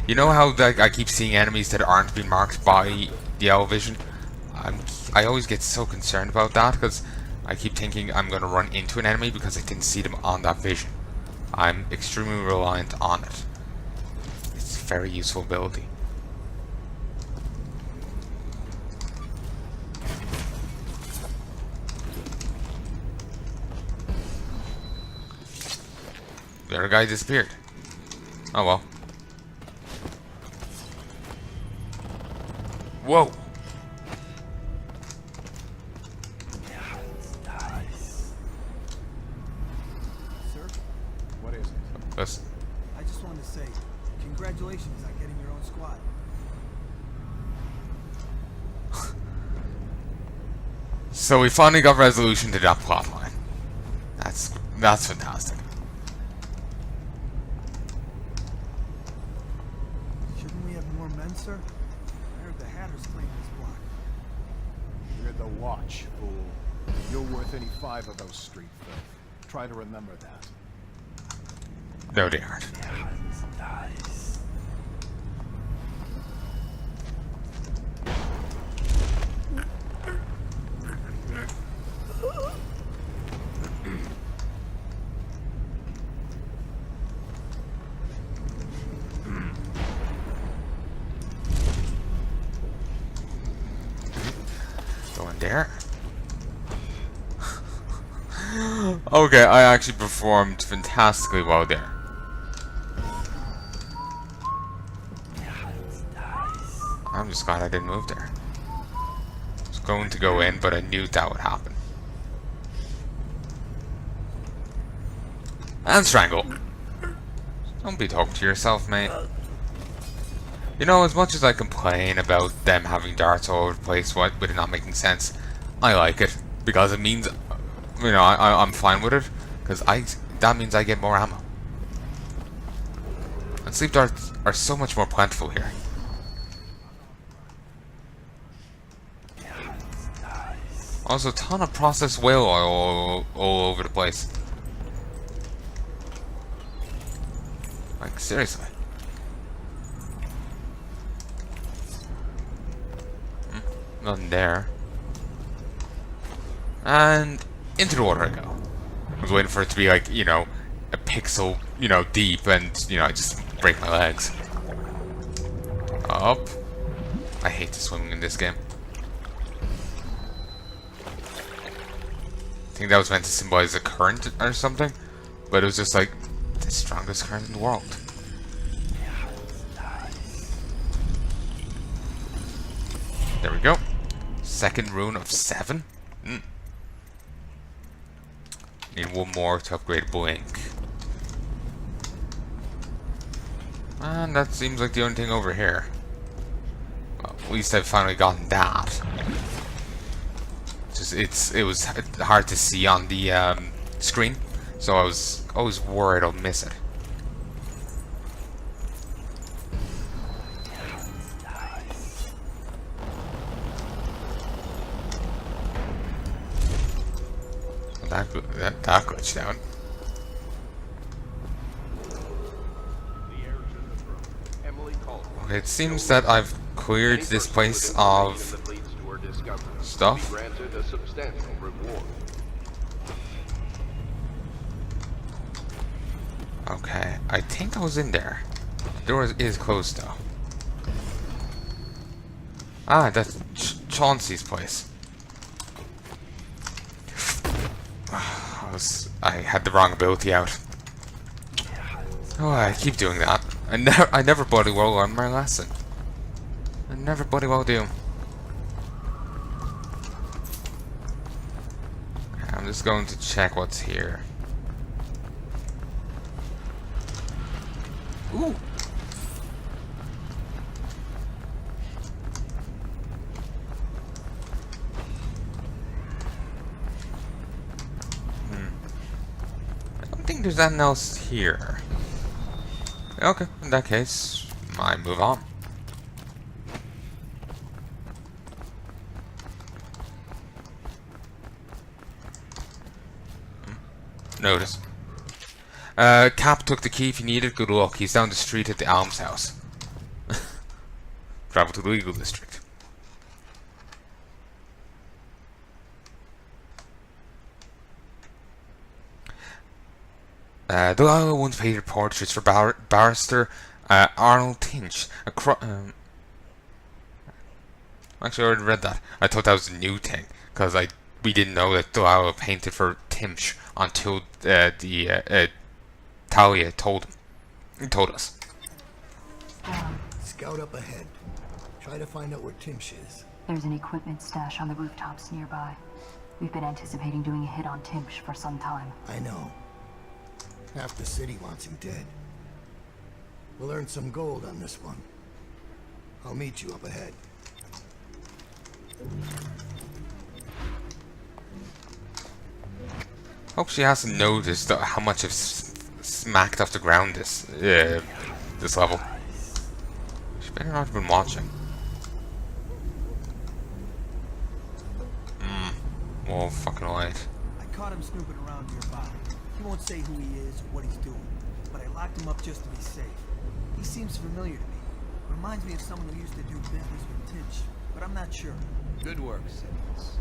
You know how like I keep seeing enemies that aren't being marked by the owl vision? I always get so concerned about that because I keep thinking I'm going to run into an enemy because I didn't see them on that vision. I'm extremely reliant on it. It's a very useful ability. The other guy disappeared. Oh well. Whoa! Sir? What is it? Listen. I just wanted to say, congratulations on getting your own squad. So we finally got resolution to that plotline. That's fantastic. Shouldn't we have more men, sir? I heard the Hatters claim this block. You're the Watch, fool. You're worth any 5 of those street filth. Try to remember that. No, they aren't. Go in there. Okay, I actually performed fantastically well there. I'm just glad I didn't move there. I was going to go in, but I knew that would happen. And strangle. Don't be talking to yourself, mate. You know, as much as I complain about them having darts all over the place with it not making sense, I like it. Because it means, you know, I'm fine with it. Because that means I get more ammo. And sleep darts are so much more plentiful here. Also, a ton of processed whale oil all over the place. Like, seriously. Nothing there. And into the water I go. I was waiting for it to be like, you know, a pixel, you know, deep and, you know, I just break my legs. Up. I hate the swimming in this game. I think that was meant to symbolize a current or something, but it was just like the strongest current in the world. There we go. Second rune of 7. Need one more to upgrade Blink. And that seems like the only thing over here. Well, at least I've finally gotten that. It was hard to see on the screen, so I was always worried I'll miss it. That glitched down. Okay, it seems that I've cleared this place of stuff. Okay, I think I was in there. The door is closed though. Ah, that's Chauncey's place. I had the wrong ability out. Oh, I keep doing that. I never bloody well learn my lesson. I never bloody well do. Okay, I'm just going to check what's here. Ooh. I don't think there's anything else here. Okay, in that case, I move on. Notice. Cap took the key if you need it. Good luck. He's down the street at the almshouse. travel to the legal district. Delilah once painted portraits for barrister Arnold Tinch. Actually, I already read that. I thought that was a new thing because we didn't know that Delilah painted for Timsh until Talia told us. Scout up ahead. Try to find out where Timsh is. There's an equipment stash on the rooftops nearby. We've been anticipating doing a hit on Timsh for some time. I know. Half the city wants him dead. We'll earn some gold on this one. I'll meet you up ahead. Hope she hasn't noticed how much I've smacked off the ground this level. She better not have been watching. Well, fucking right. I caught him snooping around nearby. He won't say who he is or what he's doing, but I locked him up just to be safe. He seems familiar to me. Reminds me of someone who used to do business with Tinch, but I'm not sure. Good work, Simmons.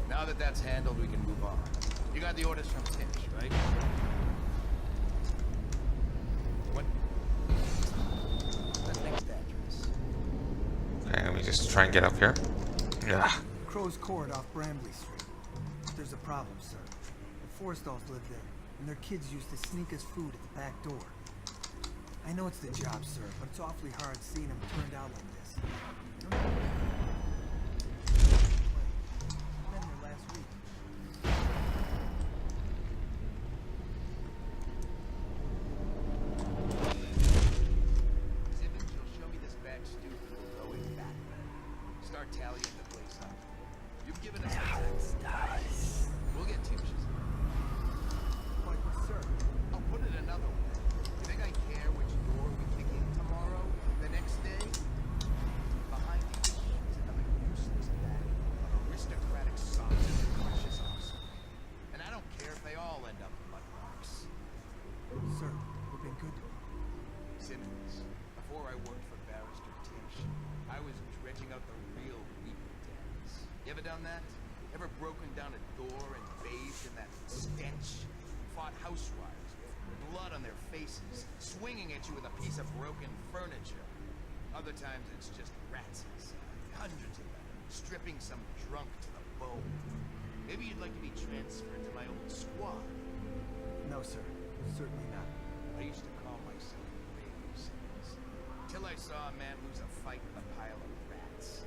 Now that that's handled, we can move on. You got the orders from Tinch, right? What? The next address. Okay, let me just try and get up here. Yeah. Crow's Court off Bramley Street. There's a problem, sir. The Forstalls live there, and their kids used to sneak us food at the back door. I know it's the job, sir, but it's awfully hard seeing them turned out like this. I've been there last week. Simmons, you'll show me this back stew. We'll go in back. Start tallying the place up. You've given us the time. We'll get Timsh's. But, sir, I'll put it another way. You think I care which door we kick in tomorrow? The next day? Behind each is another useless bag of aristocratic sons and precious offspring. And I don't care if they all end up butt marks. sir, you've been good to me. Simmons, before I worked for Barrister Tinch, I was dredging out the real weeping dens. You ever done that? Ever broken down a door and bathed in that stench? Fought housewives with blood on their faces, swinging at you with a piece of broken furniture. Other times it's just rats inside, hundreds of them, stripping some drunk to the bone. Maybe you'd like to be transferred to my old squad. No, sir, certainly not. I used to call myself brave, Simmons, till I saw a man lose a fight with a pile of rats.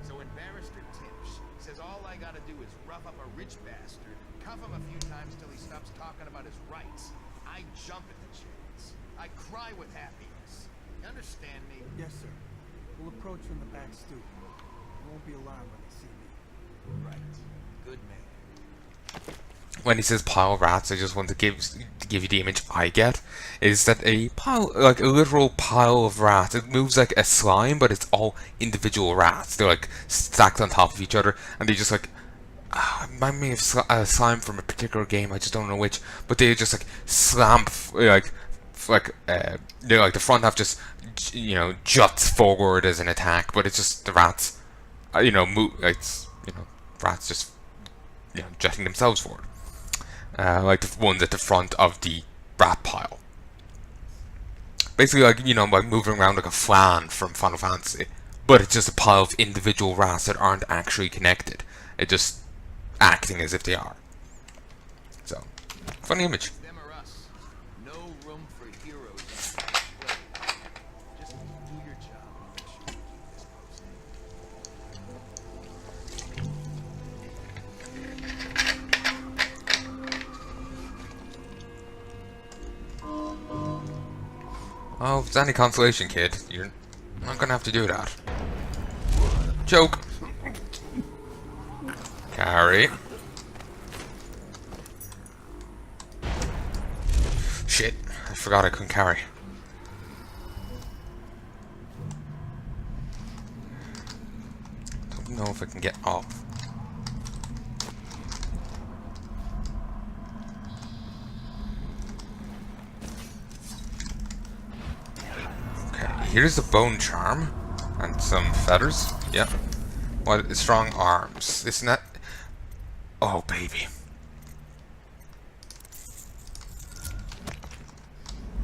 So when Barrister Tinch says all I gotta do is rough up a rich bastard, cuff him a few times till he stops talking about his rights, I jump at the chance. I cry with happiness. You understand me? Yes, sir. We'll approach from the back stoop. They won't be alarmed when they see me. Right. Good man. When he says pile of rats, I just want to give you the image I get is that a pile, like a literal pile of rats. It moves like a slime, but it's all individual rats. They're like stacked on top of each other, and they just like remind me of slime from a particular game. I just don't know which, but they just like slam they're like the front half just juts forward as an attack, but it's just the rats, rats just jutting themselves forward. Like the ones at the front of the rat pile. Basically, like moving around like a flan from Final Fantasy, but it's just a pile of individual rats that aren't actually connected. It's just acting as if they are. So, funny image. Them or us. No room for heroes in this place. Just do your job and make sure you keep this Well, if it's any consolation, kid, you're not gonna have to do that. Joke. Carry. Shit, I forgot I couldn't carry. Don't know if I can get off. Okay, here's the bone charm. And some feathers. Yep. What? Strong arms. Isn't that... Oh, baby.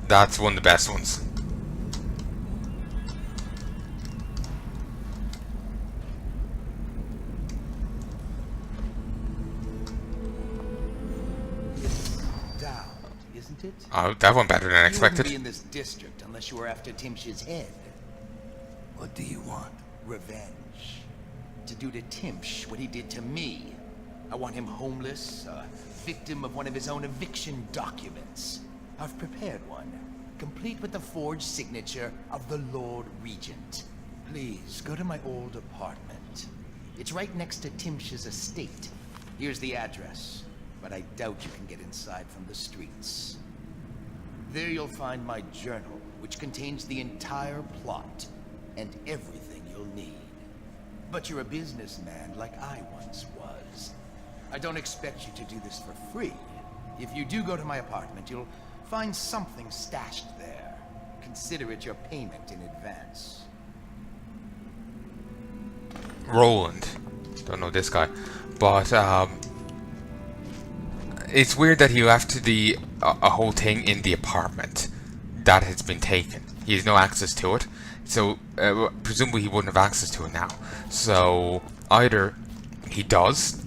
That's one of the best ones. Down, isn't it? Oh, that went better than You expected. wouldn't be in this district unless you were after Timsh's head. What do you want? Revenge. To do to Timsh what he did to me. I want him homeless, a victim of one of his own eviction documents. I've prepared one, complete with the forged signature of the Lord Regent. Please, go to my old apartment. It's right next to Timsh's estate. Here's the address, but I doubt you can get inside from the streets. There you'll find my journal, which contains the entire plot and everything you'll need. But you're a businessman like I once was. I don't expect you to do this for free. If you do go to my apartment, you'll find something stashed there. Consider it your payment in advance. Roland. Don't know this guy. But, it's weird that he left a whole thing in the apartment that has been taken. He has no access to it. So, presumably he wouldn't have access to it now. So, either he does,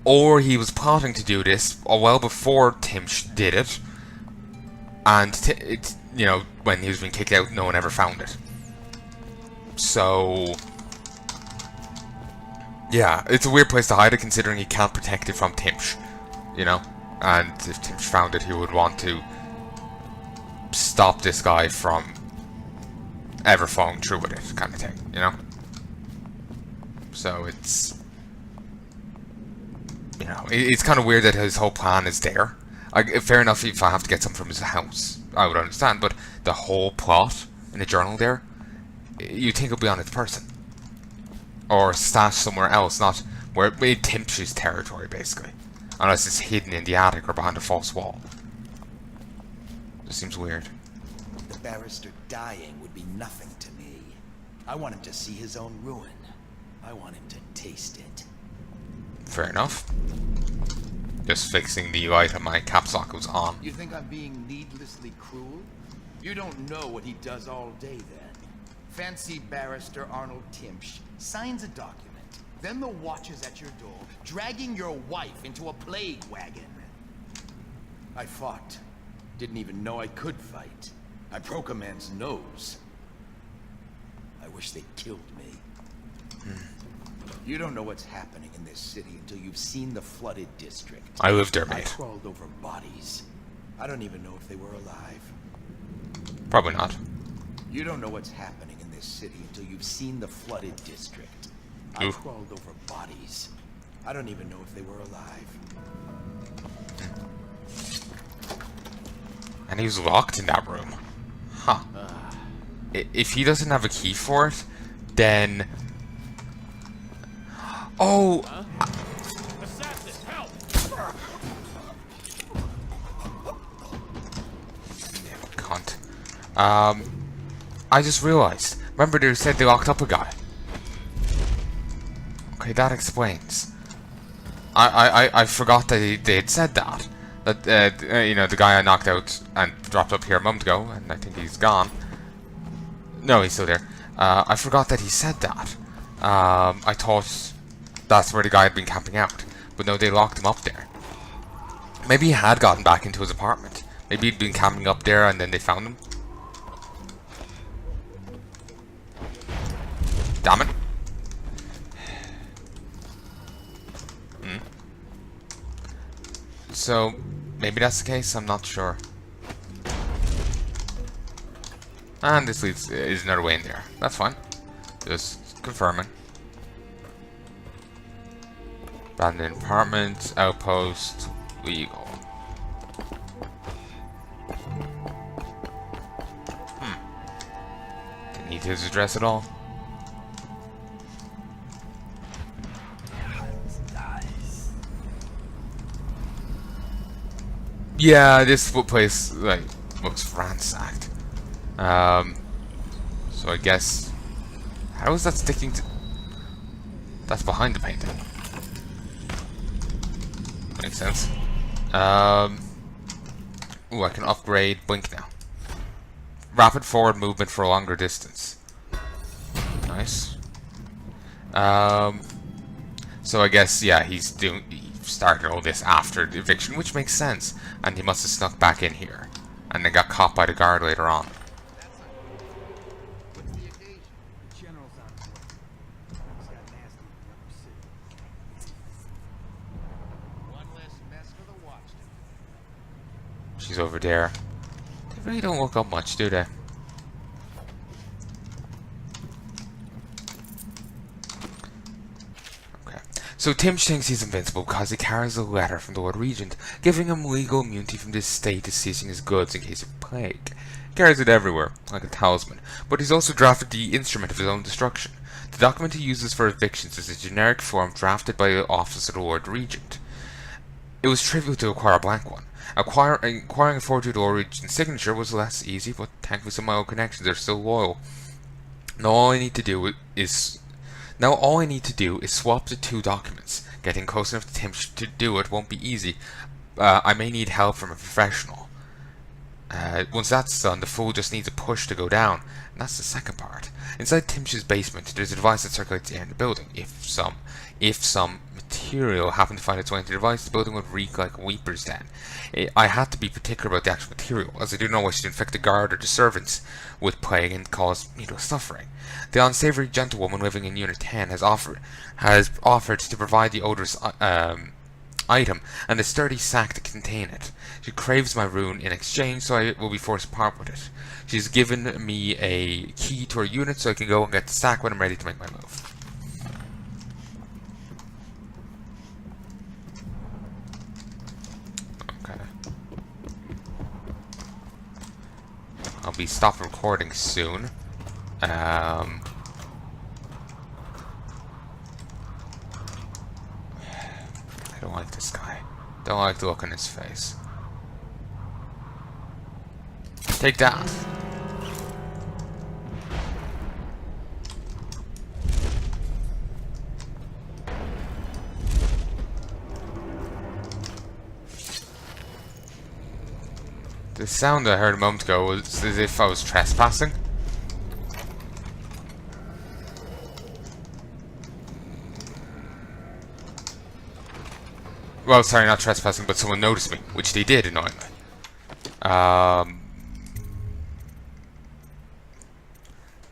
or he was plotting to do this well before Timsh did it, and you know, when he was being kicked out, no one ever found it. So, yeah, it's a weird place to hide it, considering he can't protect it from Timsh, you know. And if Timsh found it, he would want to stop this guy from ever following through with it, kind of thing, you know. So it's, you know, it's kind of weird that his whole plan is there. Fair enough if I have to get some from his house, I would understand, but the whole plot in the journal there, you think it'll be on its person. Or stashed somewhere else, not where it made Timsh's territory, basically. Unless it's hidden in the attic or behind a false wall. Just seems weird. The barrister dying would be nothing to me. I want him to see his own ruin. I want him to taste it. Fair enough. Just fixing the light on my caps lock was on. You think I'm being needlessly cruel? You don't know what he does all day then. Fancy barrister Arnold Timsh signs a document, then the watch is at your door, dragging your wife into a plague wagon. I fought. Didn't even know I could fight. I broke a man's nose. I wish they killed me. You don't know what's happening in this city until you've seen the flooded district. I lived there, I mate. crawled over bodies. I don't even know if they were alive. Probably not. You don't know what's happening in this city until you've seen the flooded district. I Oof. crawled over bodies. I don't even know if they were alive. And he was locked in that room. Huh. If he doesn't have a key for it, then... Oh! Cunt. I just realized. Remember they said they locked up a guy. Okay, that explains. I forgot that they had said that. That, you know, the guy I knocked out and dropped up here a moment ago, and I think he's gone. No, he's still there. I forgot that he said that. I thought that's where the guy had been camping out. But no, they locked him up there. Maybe he had gotten back into his apartment. Maybe he'd been camping up there and then they found him. Damn it. So, maybe that's the case, I'm not sure. And this leads is another way in there. That's fine. Just confirming. Abandoned apartment, outpost, legal. Didn't need his address at all. Yeah, this place like looks ransacked. So I guess... How is that sticking to... That's behind the painting. Makes sense. Ooh, I can upgrade Blink now. Rapid forward movement for a longer distance. Nice. So I guess, yeah, he started all this after the eviction, which makes sense. And he must have snuck back in here. And then got caught by the guard later on. What's the occasion? The general's on his way. He's got nasty in the upper city. One less mess for the watchdog. She's over there. They really don't look up much, do they? So Timch thinks he's invincible because he carries a letter from the Lord Regent, giving him legal immunity from the state of seizing his goods in case of plague. He carries it everywhere, like a talisman, but he's also drafted the instrument of his own destruction. The document he uses for evictions is a generic form drafted by the office of the Lord Regent. It was trivial to acquire a blank one. Acquiring a forgery of the Lord Regent's signature was less easy, but thankfully some of my own connections are still loyal. Now all I need to do is swap the two documents. Getting close enough to Tim to do it won't be easy. I may need help from a professional. Once that's done, the fool just needs a push to go down. And that's the second part. Inside Timsh's basement, there's a device that circulates the air in the building. If some material happened to find its way into the device, the building would reek like a Weeper's den. I had to be particular about the actual material, as I do not wish to infect the guard or the servants with plague and cause needless suffering. The unsavory gentlewoman living in Unit 10 has offered to provide the odorous item and a sturdy sack to contain it. She craves my rune in exchange, so I will be forced to part with it. She's given me a key to her unit so I can go and get the sack when I'm ready to make my move. Okay. I'll be stopping recording soon. I don't like this guy. Don't like the look on his face. Take that! The sound I heard a moment ago was as if I was trespassing. Well, sorry, not trespassing, but someone noticed me, which they did, annoyingly.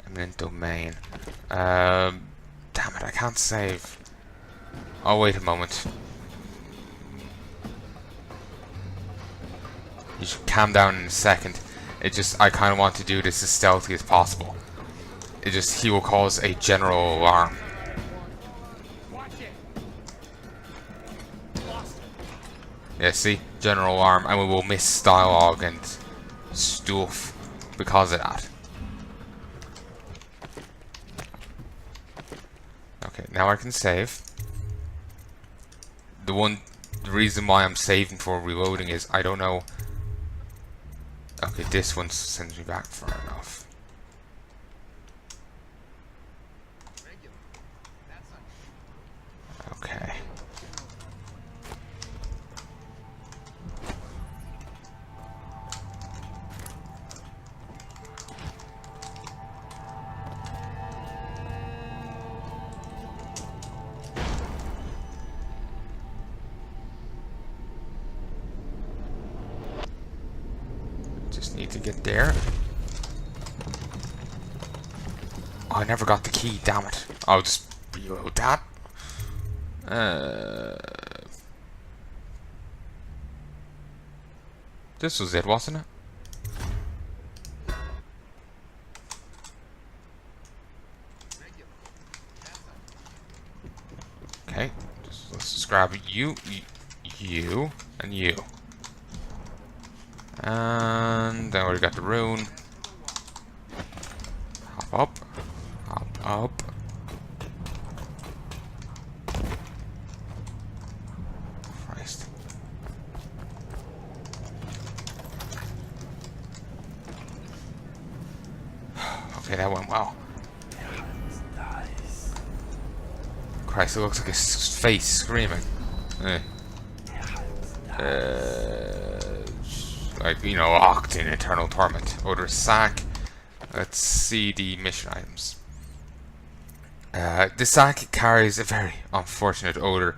Eminent domain. Damn it, I can't save. I'll wait a moment. You should calm down in a second. I kind of want to do this as stealthy as possible. He will cause a general alarm. Yeah, see? General alarm, and we will miss dialogue and stuff because of that. Okay, now I can save. The reason why I'm saving for reloading is I don't know. Okay, this one sends me back far enough. Okay. Just need to get there. Oh, I never got the key, damn it. I'll just reload that. This was it, wasn't it? Okay, let's just grab you, and you. And then we got the rune. Hop up. Hop up. Christ. Okay, that went well. Christ, it looks like his face screaming. Eh. Like, you know, locked in eternal torment. Odorous sack. Let's see the mission items. This sack carries a very unfortunate odor.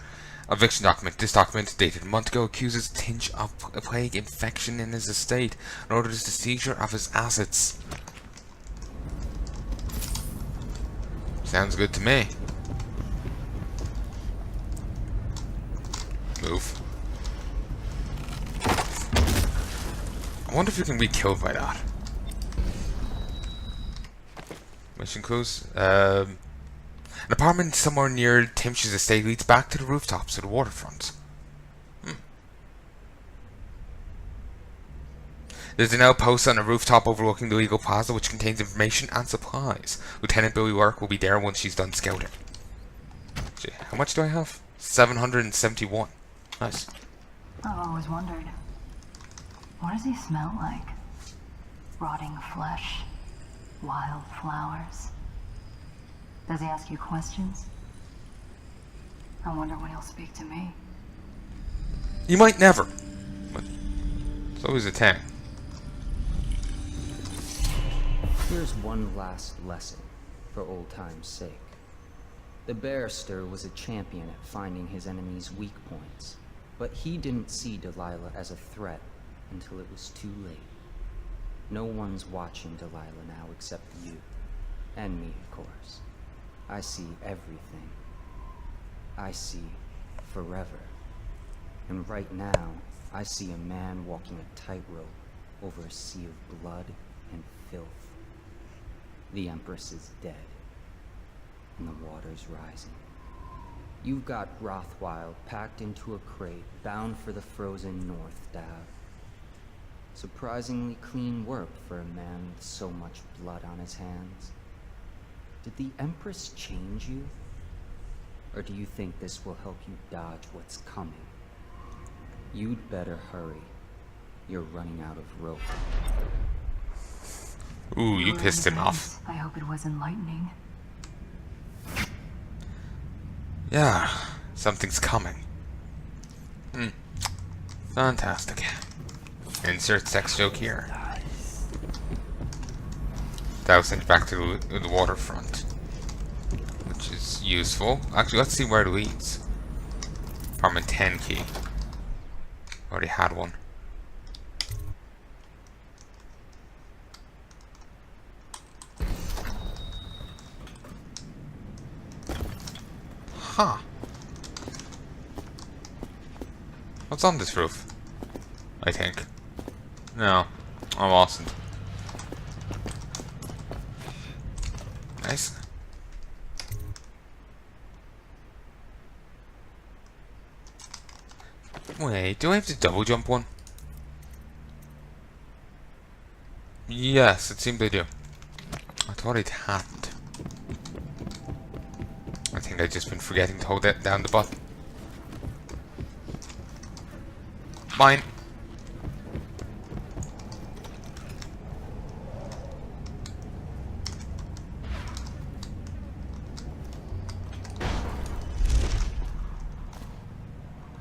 Eviction document. This document, dated a month ago, accuses Tinch of a plague infection in his estate and orders the seizure of his assets. Sounds good to me. Move. I wonder if you can be killed by that. Mission clues. An apartment somewhere near Timsh's estate leads back to the rooftops of the waterfront. There's an outpost on a rooftop overlooking the legal plaza which contains information and supplies. Lieutenant Billy Work will be there once she's done scouting. Gee, how much do I have? 771. Nice. I've always wondered, what does he smell like? Rotting flesh? Wild flowers? Does he ask you questions? I wonder when he'll speak to me. You might never. But it's always a 10. Here's one last lesson, for old time's sake. The barrister was a champion at finding his enemies' weak points, but he didn't see Delilah as a threat until it was too late. No one's watching Delilah now except you. And me, of course. I see everything. I see forever. And right now, I see a man walking a tightrope over a sea of blood and filth. The Empress is dead, and the water's rising. You've got Rothwild packed into a crate, bound for the frozen North, Dav. Surprisingly clean work for a man with so much blood on his hands. Did the Empress change you? Or do you think this will help you dodge what's coming? You'd better hurry. You're running out of rope. Ooh, you pissed him off. I hope it was enlightening. Yeah, something's coming. Fantastic. Insert sex joke here. That was sent back to the waterfront, which is useful. Actually, let's see where it leads. Apartment 10 key. Already had one. Huh. What's on this roof? I think. No, I wasn't. Nice. Wait, do I have to double jump one? Yes, it seems I do. I thought it hadn't. I think I've just been forgetting to hold that down the button. Mine.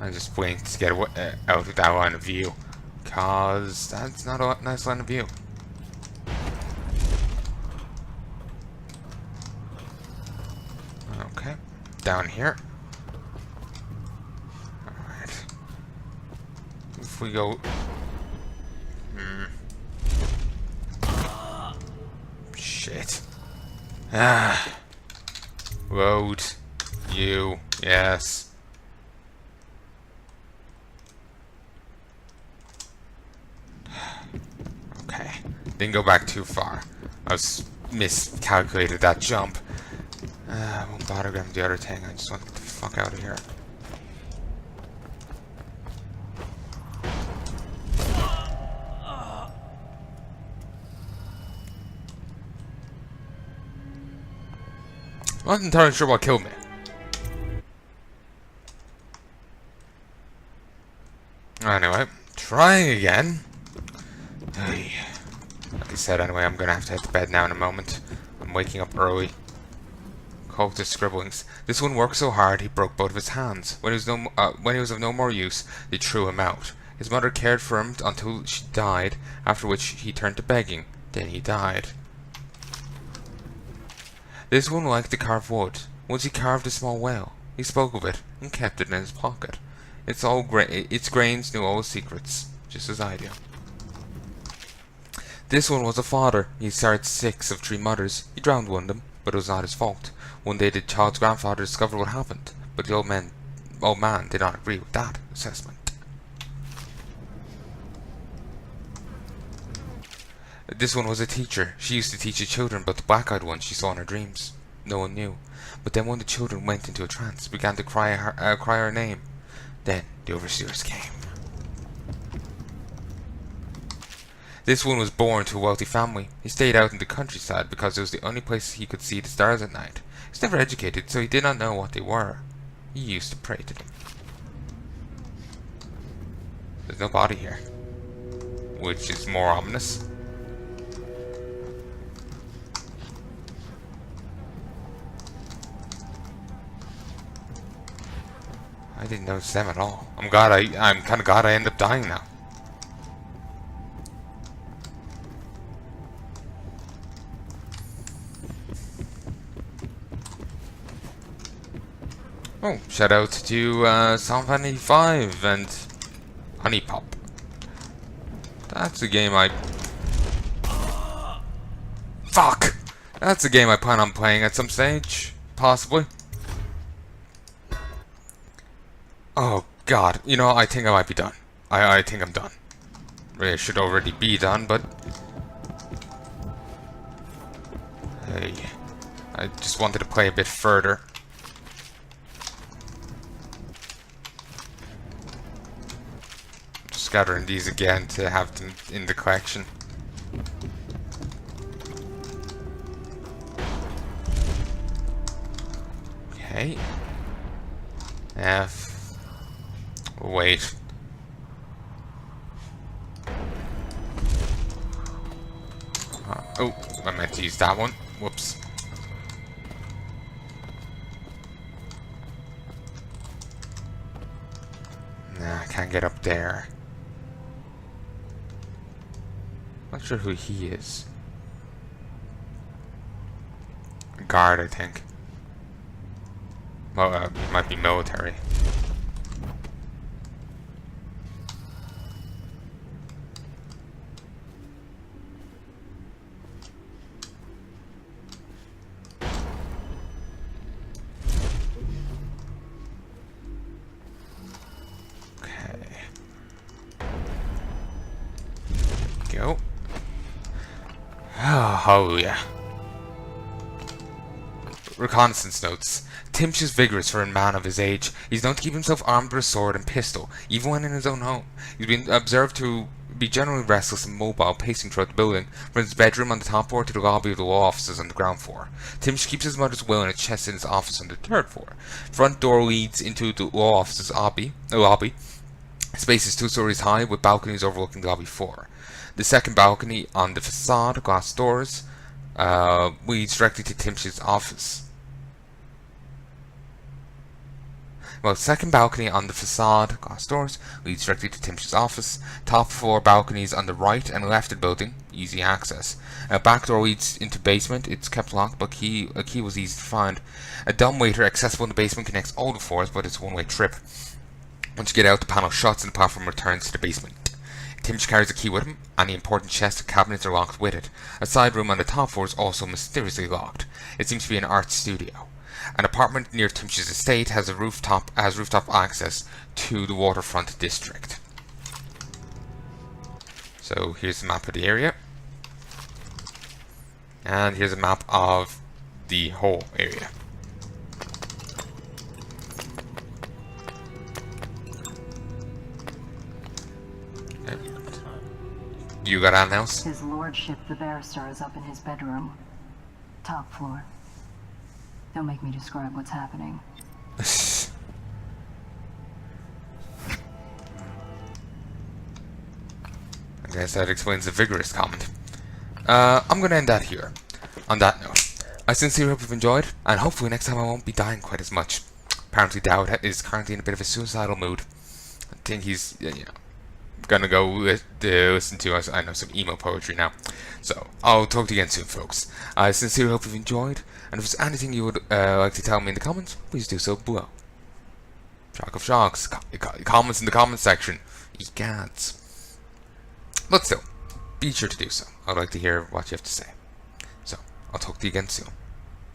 I'm just waiting to get out of that line of view, cause that's not a nice line of view. Okay, down here. Alright. If we go... Shit. Road. You. Yes. Okay. Didn't go back too far. I was miscalculated that jump. I won't bother grabbing the other thing. I just want to get the fuck out of here. I wasn't entirely sure what killed me. Anyway, trying again. Hey. Like I said, anyway, I'm gonna have to head to bed now in a moment. I'm waking up early. Cultist scribblings. This one worked so hard he broke both of his hands. When he was of no more use, they threw him out. His mother cared for him until she died, after which he turned to begging. Then he died. This one liked to carve wood. Once he carved a small whale. He spoke of it and kept it in his pocket. Its grains knew all his secrets, just as I do. This one was a father. He started 6 of 3 mothers. He drowned one of them, but it was not his fault. One day the child's grandfather discovered what happened, but the old man did not agree with that assessment. This one was a teacher. She used to teach the children, but the black-eyed one she saw in her dreams. No one knew. But then when the children went into a trance, began to cry her name. Then the overseers came. This one was born to a wealthy family. He stayed out in the countryside because it was the only place he could see the stars at night. He was never educated, so he did not know what they were. He used to pray to them. There's no body here, which is more ominous. I didn't notice them at all. I'm kind of glad I ended up dying now. Oh, shout out to Psalm 5 and Honey Pop. That's a game Fuck! That's a game I plan on playing at some stage. Possibly. Oh god, you know, I think I might be done. I think I'm done. Really, I should already be done, but... Hey, I just wanted to play a bit further. Just gathering these again to have them in the collection. Okay. F. Wait. Oh, I meant to use that one. Whoops. Nah, I can't get up there. Not sure who he is. A guard, I think. Well, might be military. Go. Oh, hallelujah. Reconnaissance notes. Timsh is vigorous for a man of his age. He's known to keep himself armed with a sword and pistol, even when in his own home. He's been observed to be generally restless and mobile, pacing throughout the building, from his bedroom on the top floor to the lobby of the law offices on the ground floor. Timsh keeps his mother's will in a chest in his office on the 3rd floor. Front door leads into the law offices lobby. Space is 2 stories high, with balconies overlooking the lobby floor. The second balcony on the facade, glass doors, leads directly to Timsh's office. Well, second balcony on the facade, glass doors, leads directly to Timsh's office. Top floor balconies on the right and left of the building, easy access. A back door leads into basement. It's kept locked, but a key was easy to find. A dumbwaiter accessible in the basement connects all the floors, but it's a one-way trip. Once you get out, the panel shuts and the platform returns to the basement. Timsh carries a key with him. Any important chests or cabinets are locked with it. A side room on the top floor is also mysteriously locked. It seems to be an art studio. An apartment near Timsh's estate has rooftop access to the waterfront district. So here's a map of the area. And here's a map of the whole area. You got anything else? His lordship the barrister is up in his bedroom. Top floor. Don't make me describe what's happening. I guess that explains the vigorous comment. I'm going to end that here. On that note, I sincerely hope you've enjoyed, and hopefully next time I won't be dying quite as much. Apparently Dowd is currently in a bit of a suicidal mood. I think he's, gonna go listen to us. I know some emo poetry now. So I'll talk to you again soon, folks. I sincerely hope you've enjoyed, and if there's anything you would like to tell me in the comments, please do so below. Shock of shocks, comments in the comments section. Egads. But still, be sure to do so. I'd like to hear what you have to say. So I'll talk to you again soon.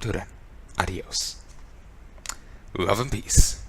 Till then, adios. Love and peace.